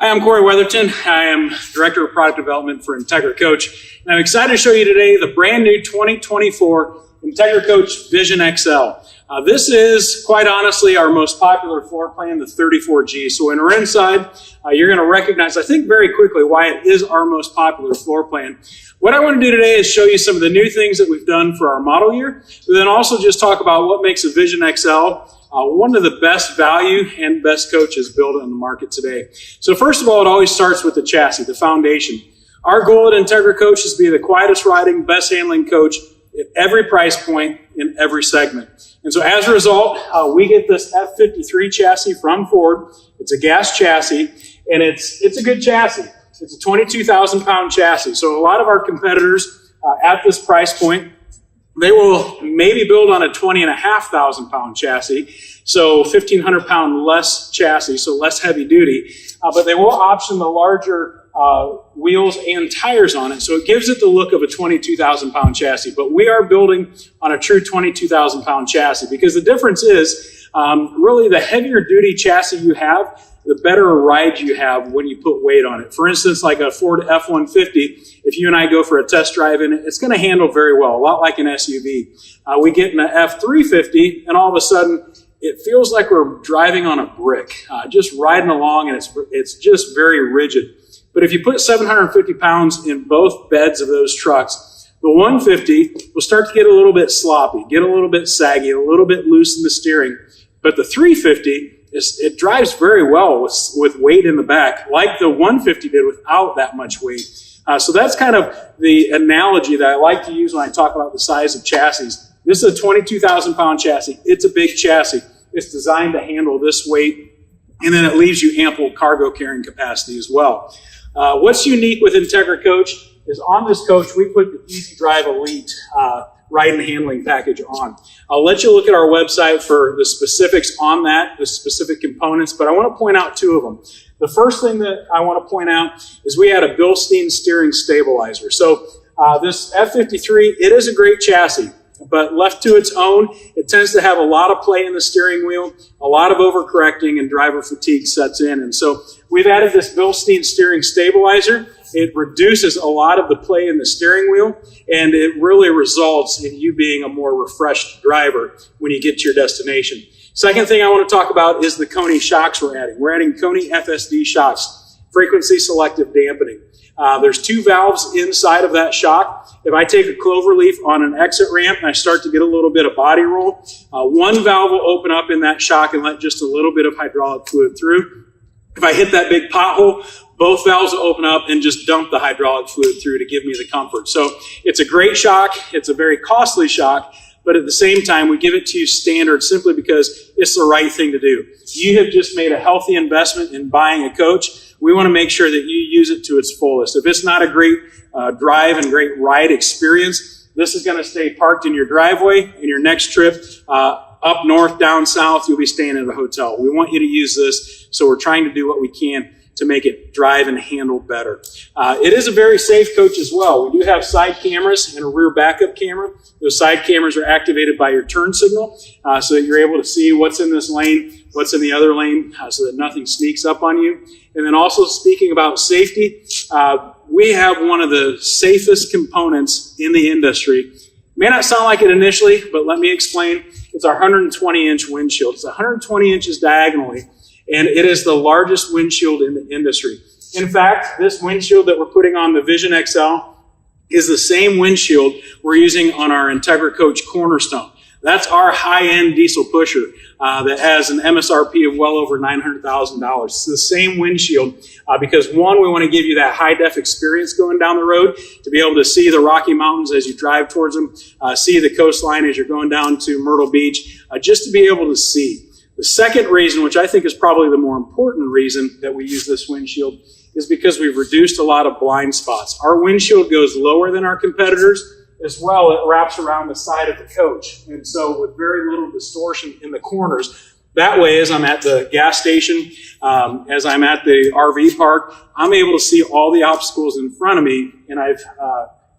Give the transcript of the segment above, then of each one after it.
Hi, I'm Corey Weatherton. I am Director of Product Development for Entegra Coach, and I'm excited to show you today the brand new 2024 Entegra Coach Vision XL. This is, quite honestly, our most popular floor plan, the 34G. So when we're inside, you're going to recognize, I think, very quickly why it is our most popular floor plan. What I want to do today is show you some of the new things that we've done for our model year, but then also just talk about what makes a Vision XL one of the best value and best coaches built on the market today. So first of all, it always starts with the chassis, the foundation. Our goal at Entegra Coach is to be the quietest riding, best handling coach at every price point in every segment. And so as a result, we get this F53 chassis from Ford. It's a gas chassis, and it's a good chassis. It's a 22,000 pound chassis. So a lot of our competitors at this price point, they will maybe build on a 20,500 pound chassis, so 1,500 pound less chassis, so less heavy duty, but they will option the larger wheels and tires on it, so it gives it the look of a 22,000 pound chassis. But we are building on a true 22,000 pound chassis, because the difference is really the heavier duty chassis you have, the better a ride you have when you put weight on it. For instance, like a Ford F-150, if you and I go for a test drive in it, it's going to handle very well, a lot like an SUV. We get in an F-350, and all of a sudden, it feels like we're driving on a brick, just riding along, and it's just very rigid. But if you put 750 pounds in both beds of those trucks, the 150 will start to get a little bit sloppy, get a little bit saggy, a little bit loose in the steering. But the 350, it drives very well with weight in the back, like the 150 did without that much weight. So that's kind of the analogy that I like to use when I talk about the size of chassis. This is a 22,000 pound chassis. It's a big chassis. It's designed to handle this weight, and then it leaves you ample cargo carrying capacity as well. What's unique with Entegra Coach is on this coach, we put the Easy Drive Elite ride and handling package on. I'll let you look at our website for the specifics on that, the specific components, but I want to point out two of them. The first thing that I want to point out is we had a Bilstein steering stabilizer. So this F53, it is a great chassis, but left to its own, it tends to have a lot of play in the steering wheel, a lot of overcorrecting, and driver fatigue sets in. And so we've added this Bilstein steering stabilizer. It reduces a lot of the play in the steering wheel, and it really results in you being a more refreshed driver when you get to your destination. Second thing I want to talk about is the Koni shocks we're adding. We're adding Koni FSD shocks, frequency selective dampening. There's two valves inside of that shock. If I take a clover leaf on an exit ramp and I start to get a little bit of body roll, one valve will open up in that shock and let just a little bit of hydraulic fluid through. If I hit that big pothole, both valves will open up and just dump the hydraulic fluid through to give me the comfort. So it's a great shock. It's a very costly shock, but at the same time, we give it to you standard simply because it's the right thing to do. You have just made a healthy investment in buying a coach. We want to make sure that you use it to its fullest. If it's not a great drive and great ride experience, this is going to stay parked in your driveway. In your next trip, up north, down south, you'll be staying at a hotel. We want you to use this, so we're trying to do what we can to make it drive and handle better. It is a very safe coach as well. We do have side cameras and a rear backup camera. Those side cameras are activated by your turn signal, so that you're able to see what's in this lane, what's in the other lane, so that nothing sneaks up on you. And then also, speaking about safety, we have one of the safest components in the industry. May not sound like it initially, but let me explain. It's our 120-inch windshield. It's 120 inches diagonally, and it is the largest windshield in the industry. In fact, this windshield that we're putting on the Vision XL is the same windshield we're using on our Entegra Coach Cornerstone. That's our high-end diesel pusher that has an MSRP of well over $900,000. It's the same windshield because, one, we want to give you that high-def experience going down the road, to be able to see the Rocky Mountains as you drive towards them, see the coastline as you're going down to Myrtle Beach, just to be able to see. The second reason, which I think is probably the more important reason that we use this windshield, is because we've reduced a lot of blind spots. Our windshield goes lower than our competitors. As well, it wraps around the side of the coach. And so with very little distortion in the corners, that way, as I'm at the gas station, as I'm at the RV park, I'm able to see all the obstacles in front of me, and I've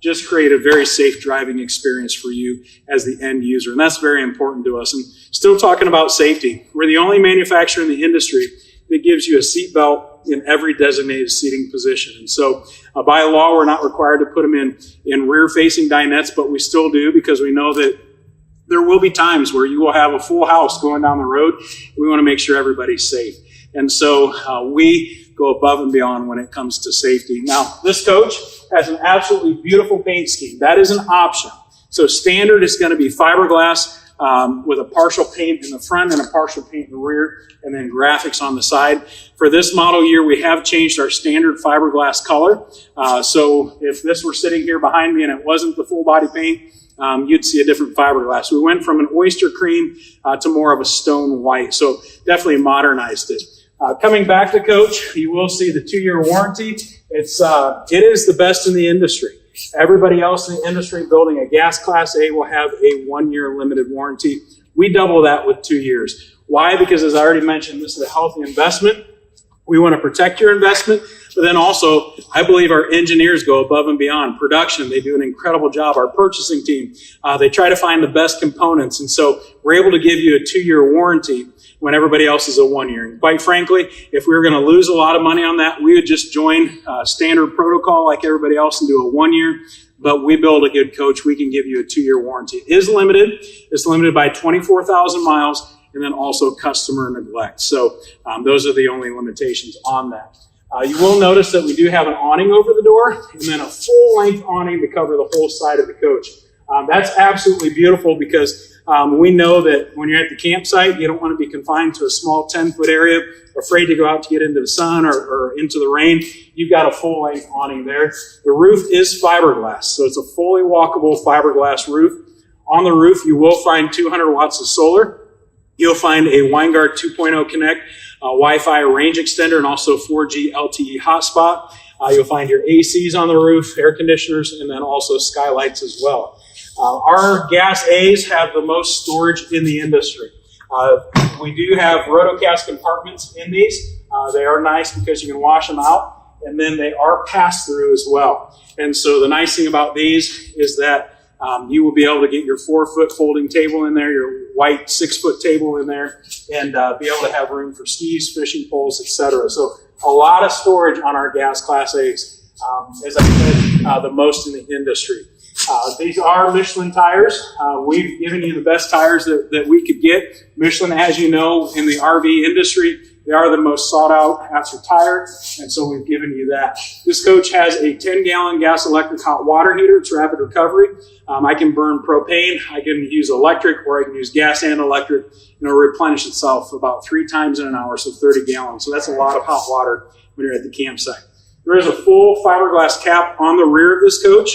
just create a very safe driving experience for you as the end user. And that's very important to us. And still talking about safety, we're the only manufacturer in the industry that gives you a seat belt in every designated seating position. And so by law, we're not required to put them in rear-facing dinettes, but we still do because we know that there will be times where you will have a full house going down the road. We want to make sure everybody's safe. And so we go above and beyond when it comes to safety. Now, this coach has an absolutely beautiful paint scheme. That is an option. So standard is going to be fiberglass with a partial paint in the front and a partial paint in the rear, and then graphics on the side. For this model year, we have changed our standard fiberglass color. So if this were sitting here behind me and it wasn't the full body paint, you'd see a different fiberglass. We went from an oyster cream to more of a stone white, so definitely modernized it. Coming back to Coach, you will see the 2-year warranty. It is the best in the industry. Everybody else in the industry building a gas class A will have a 1-year limited warranty. We double that with 2 years. Why? Because as I already mentioned, this is a healthy investment. We want to protect your investment, but then also I believe our engineers go above and beyond. Production, they do an incredible job. Our purchasing team, they try to find the best components. And so we're able to give you a 2-year warranty when everybody else is a 1-year. And quite frankly, if we were going to lose a lot of money on that, we would just join standard protocol like everybody else and do a 1-year. But we build a good coach, we can give you a 2-year warranty. It is limited. It's limited by 24,000 miles. And then also customer neglect. So those are the only limitations on that. You will notice that we do have an awning over the door and then a full-length awning to cover the whole side of the coach. That's absolutely beautiful because we know that when you're at the campsite, you don't want to be confined to a small 10-foot area, afraid to go out to get into the sun or into the rain. You've got a full-length awning there. The roof is fiberglass, so it's a fully walkable fiberglass roof. On the roof, you will find 200 watts of solar. You'll find a Winegard 2.0 Connect, Wi-Fi range extender, and also 4G LTE hotspot. You'll find your ACs on the roof, air conditioners, and then also skylights as well. Our gas A's have the most storage in the industry. We do have rotocast compartments in these. They are nice because you can wash them out, and then they are pass-through as well. And so the nice thing about these is that you will be able to get your 4-foot folding table in there, your white 6-foot table in there, and be able to have room for skis, fishing poles, etc. So a lot of storage on our gas Class A's. As I said, the most in the industry. These are Michelin tires. We've given you the best tires that we could get. Michelin, as you know, in the RV industry, they are the most sought out after tire, and so we've given you that. This coach has a 10-gallon gas electric hot water heater. It's rapid recovery. I can burn propane, I can use electric, or I can use gas and electric, and it'll replenish itself about 3 times in an hour, so 30 gallons. So that's a lot of hot water when you're at the campsite. There is a full fiberglass cap on the rear of this coach.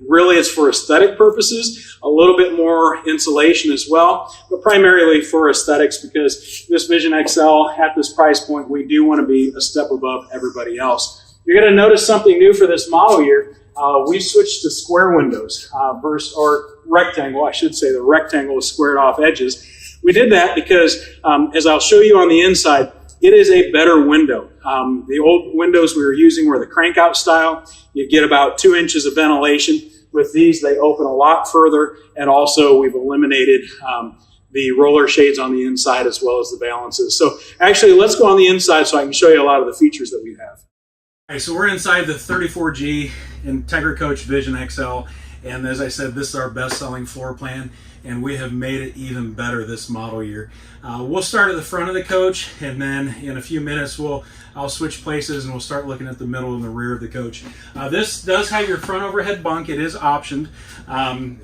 Really, it's for aesthetic purposes, a little bit more insulation as well, but primarily for aesthetics because this Vision XL at this price point, we do want to be a step above everybody else. You're going to notice something new for this model year. We switched to square windows or rectangle, I should say. The rectangle with squared off edges. We did that because, as I'll show you on the inside, it is a better window. The old windows we were using were the crank out style. You get about 2 inches of ventilation. With these, they open a lot further, and also we've eliminated the roller shades on the inside as well as the balances. So actually, let's go on the inside so I can show you a lot of the features that we have. All right, so we're inside the 34G Entegra Coach Vision XL, and as I said, this is our best-selling floor plan, and we have made it even better this model year. We'll start at the front of the coach, and then in a few minutes I'll switch places and we'll start looking at the middle and the rear of the coach. This does have your front overhead bunk. It is optioned,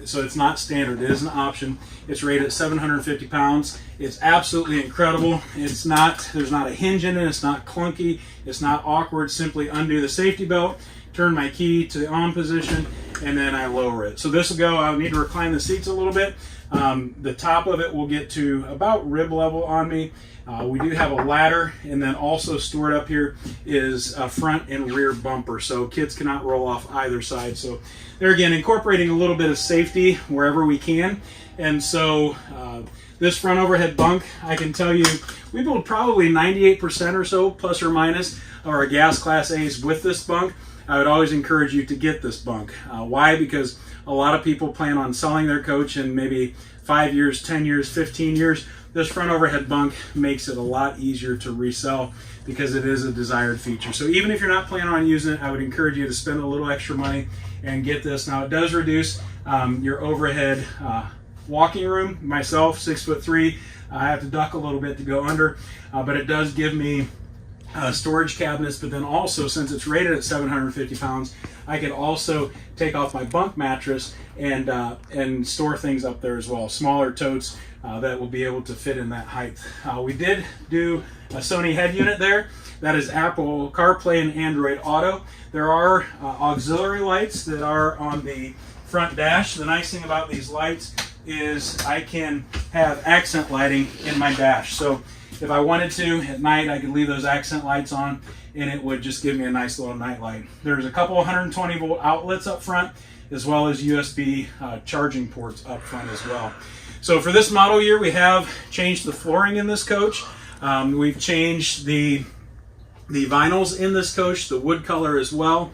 so it's not standard. It is an option. It's rated at 750 pounds. It's absolutely incredible. There's not a hinge in it. It's not clunky. It's not awkward. Simply undo the safety belt, turn my key to the on position, and then I lower it. So this will go, I'll need to recline the seats a little bit. The top of it will get to about rib level on me. We do have a ladder, and then also stored up here is a front and rear bumper, so kids cannot roll off either side. So there again, incorporating a little bit of safety wherever we can. And so this front overhead bunk, I can tell you, we build probably 98% or so, plus or minus, of our gas Class A's with this bunk. I would always encourage you to get this bunk. Why? Because a lot of people plan on selling their coach in maybe 5 years, 10 years, 15 years. this front overhead bunk makes it a lot easier to resell because it is a desired feature. So even if you're not planning on using it, I would encourage you to spend a little extra money and get this. Now it does reduce your overhead walking room. Myself, 6'3", I have to duck a little bit to go under, but it does give me storage cabinets. But then also, since it's rated at 750 pounds, I can also take off my bunk mattress and store things up there as well. Smaller totes that will be able to fit in that height. We did do a Sony head unit there. That is Apple CarPlay and Android Auto. There are auxiliary lights that are on the front dash. The nice thing about these lights is I can have accent lighting in my dash. So if I wanted to at night, I could leave those accent lights on and it would just give me a nice little night light. There's a couple 120 volt outlets up front, as well as USB charging ports up front as well. So for this model year, we have changed the flooring in this coach. We've changed the vinyls in this coach, the wood color as well,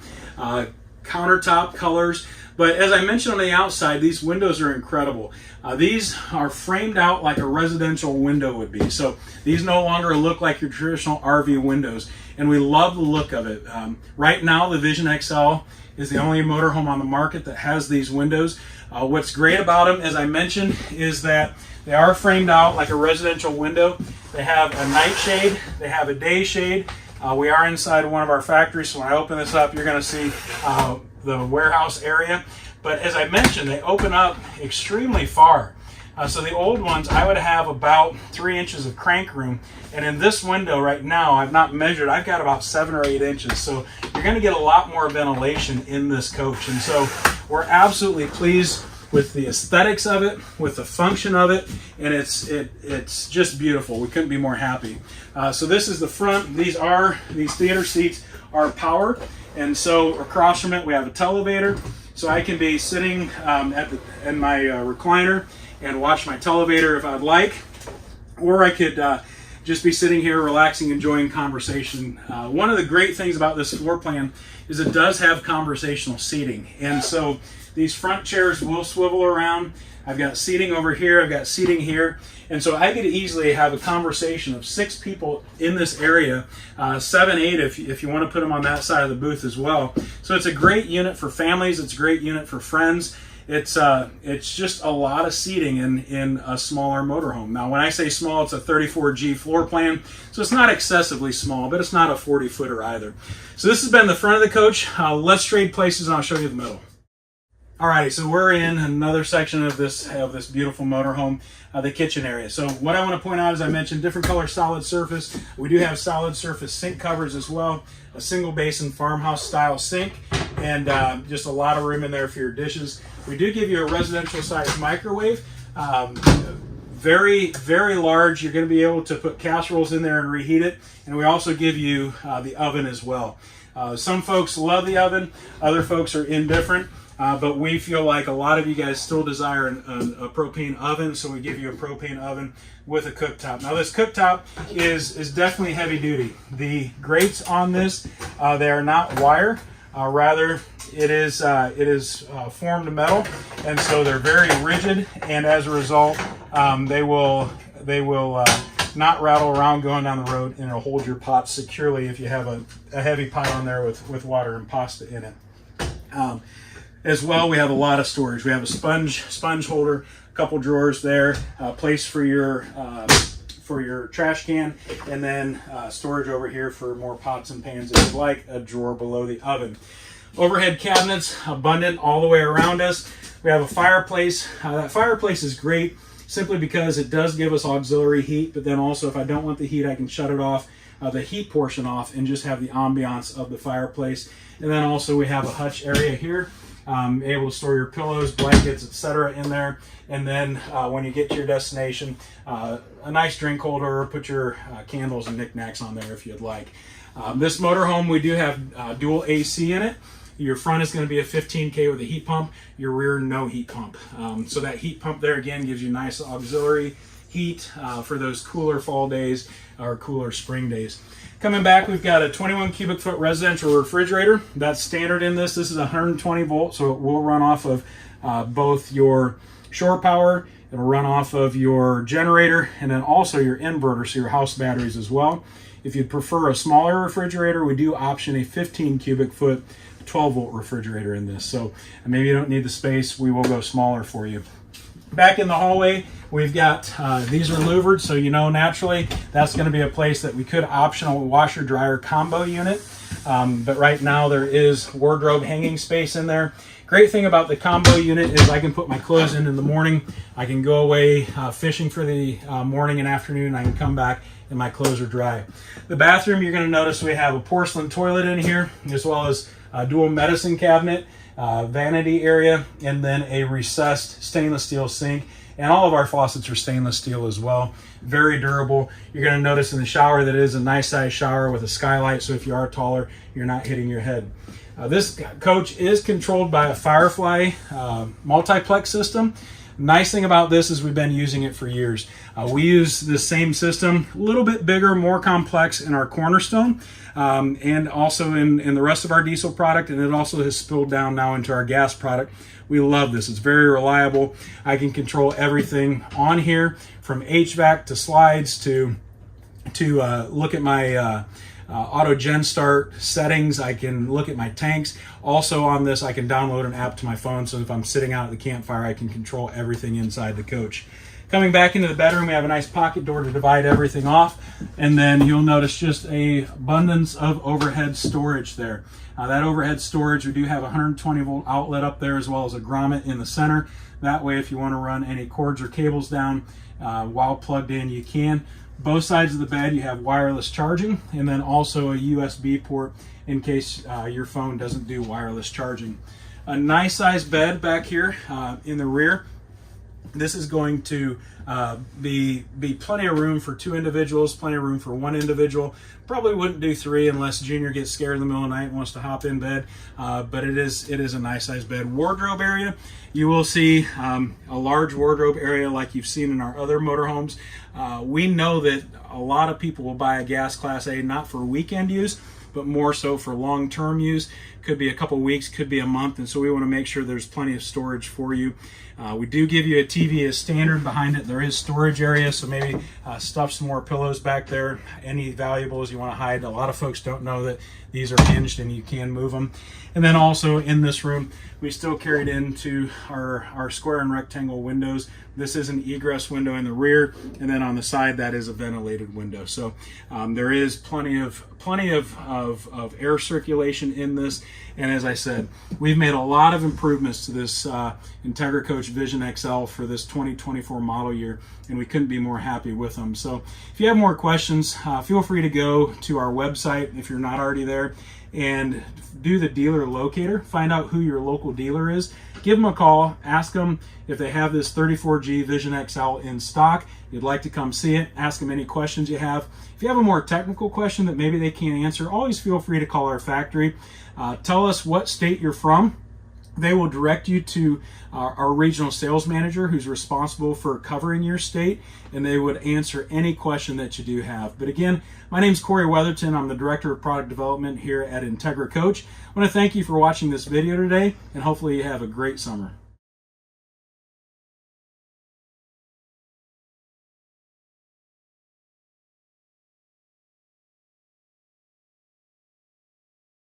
countertop colors. But as I mentioned on the outside, these windows are incredible. These are framed out like a residential window would be. So these no longer look like your traditional RV windows, and we love the look of it. Right now, the Vision XL is the only motorhome on the market that has these windows. What's great about them, as I mentioned, is that they are framed out like a residential window. They have a night shade, they have a day shade. We are inside one of our factories, so when I open this up, you're going to see the warehouse area. But as I mentioned, they open up extremely far. So the old ones, I would have about 3 inches of crank room. And in this window right now, I've not measured, I've got about 7 or 8 inches. So you're going to get a lot more ventilation in this coach. And so we're absolutely pleased with the aesthetics of it, with the function of it, and it's just beautiful. We couldn't be more happy. So this is the front. These theater seats are power, and so across from it we have a televator. So I can be sitting in my recliner and watch my televator if I'd like, or I could just be sitting here relaxing, enjoying conversation. One of the great things about this floor plan is it does have conversational seating, and so these front chairs will swivel around. I've got seating over here, I've got seating here, and so I could easily have a conversation of 6 people in this area, 7, 8 if you want to put them on that side of the booth as well. So it's a great unit for families, it's a great unit for friends. It's just a lot of seating in a smaller motorhome. Now when I say small, it's a 34G floor plan, so it's not excessively small, but it's not a 40-footer either. So this has been the front of the coach. Let's trade places and I'll show you the middle. Alrighty, so we're in another section of this beautiful motorhome, the kitchen area. So what I want to point out, as I mentioned, different color solid surface. We do have solid surface sink covers as well, a single basin farmhouse style sink, and just a lot of room in there for your dishes. We do give you a residential size microwave, very, very large. You're going to be able to put casseroles in there and reheat it. And we also give you the oven as well. Some folks love the oven, other folks are indifferent. But we feel like a lot of you guys still desire a propane oven, so we give you a propane oven with a cooktop. Now this cooktop is definitely heavy duty. The grates on this, they are not wire, rather it is formed metal, and so they're very rigid, and as a result, they will not rattle around going down the road, and it'll hold your pot securely if you have a heavy pot on there with water and pasta in it. As well, we have a lot of storage. We have a sponge holder, a couple drawers there, a place for your trash can, and then storage over here for more pots and pans if you'd like, a drawer below the oven. Overhead cabinets, abundant all the way around us. We have a fireplace. That fireplace is great simply because it does give us auxiliary heat, but then also if I don't want the heat, I can shut it off, the heat portion off, and just have the ambiance of the fireplace. And then also we have a hutch area here. Able to store your pillows, blankets, etc. in there, and then when you get to your destination, a nice drink holder, or put your candles and knickknacks on there if you'd like. This motorhome, we do have dual AC in it. Your front is going to be a 15K with a heat pump, your rear no heat pump. So that heat pump there again gives you nice auxiliary heat for those cooler fall days or cooler spring days. Coming back, we've got a 21 cubic foot residential refrigerator. That's standard in this. This is 120 volt, so it will run off of both your shore power It'll run off of your generator and then also your inverter, so your house batteries as well. If you'd prefer a smaller refrigerator, we do option a 15 cubic foot 12 volt refrigerator in this. So maybe you don't need the space, we will go smaller for you. Back in the hallway, we've got, these are louvered, so you know naturally that's going to be a place that we could optional washer dryer combo unit. But right now there is wardrobe hanging space in there. Great thing about the combo unit is I can put my clothes in the morning. I can go away fishing for the morning and afternoon. I can come back and my clothes are dry. The bathroom, you're going to notice we have a porcelain toilet in here, as well as a dual medicine cabinet, vanity area, and then a recessed stainless steel sink. And all of our faucets are stainless steel as well. Very durable. You're going to notice in the shower that it is a nice size shower with a skylight, so if you are taller, you're not hitting your head. This coach is controlled by a Firefly multiplex system. Nice thing about this is we've been using it for years. We use the same system, a little bit bigger, more complex in our Cornerstone, and also in the rest of our diesel product, and it also has spilled down now into our gas product. We love this. It's very reliable. I can control everything on here, from HVAC to slides to look at my auto gen start settings. I can look at my tanks. Also on this, I can download an app to my phone, so if I'm sitting out at the campfire, I can control everything inside the coach. Coming back into the bedroom, we have a nice pocket door to divide everything off, and then you'll notice just a abundance of overhead storage there. That overhead storage, we do have a 120 volt outlet up there, as well as a grommet in the center. That way, if you want to run any cords or cables down while plugged in, you can. Both sides of the bed, you have wireless charging, and then also a USB port in case your phone doesn't do wireless charging. A nice sized bed back here in the rear. This is going to be plenty of room for 2 individuals, plenty of room for 1 individual. Probably wouldn't do 3 unless Junior gets scared in the middle of the night and wants to hop in bed. But it is a nice sized bed. Wardrobe area, you will see a large wardrobe area like you've seen in our other motorhomes. We know that a lot of people will buy a gas Class A not for weekend use, but more so for long-term use. Could be a couple weeks, could be a month, and so we want to make sure there's plenty of storage for you. We do give you a TV as standard behind it. There is storage area, so maybe stuff some more pillows back there, any valuables you want to hide. A lot of folks don't know that these are hinged and you can move them. And then also in this room, we still carried into our square and rectangle windows. This is an egress window in the rear, and then on the side that is a ventilated window. So there is plenty of air circulation in this. And as I said, we've made a lot of improvements to this Entegra Coach Vision XL for this 2024 model year, and we couldn't be more happy with them. So if you have more questions, feel free to go to our website if you're not already there and do the dealer locator. Find out who your local dealer is. Give them a call. Ask them if they have this 34G Vision XL in stock. You'd like to come see it. Ask them any questions you have. If you have a more technical question that maybe they can't answer, always feel free to call our factory. Tell us what state you're from. They will direct you to our regional sales manager, who's responsible for covering your state, and they would answer any question that you do have. But again, my name's Corey Weatherton. I'm the Director of Product Development here at Entegra Coach. I want to thank you for watching this video today, and hopefully you have a great summer.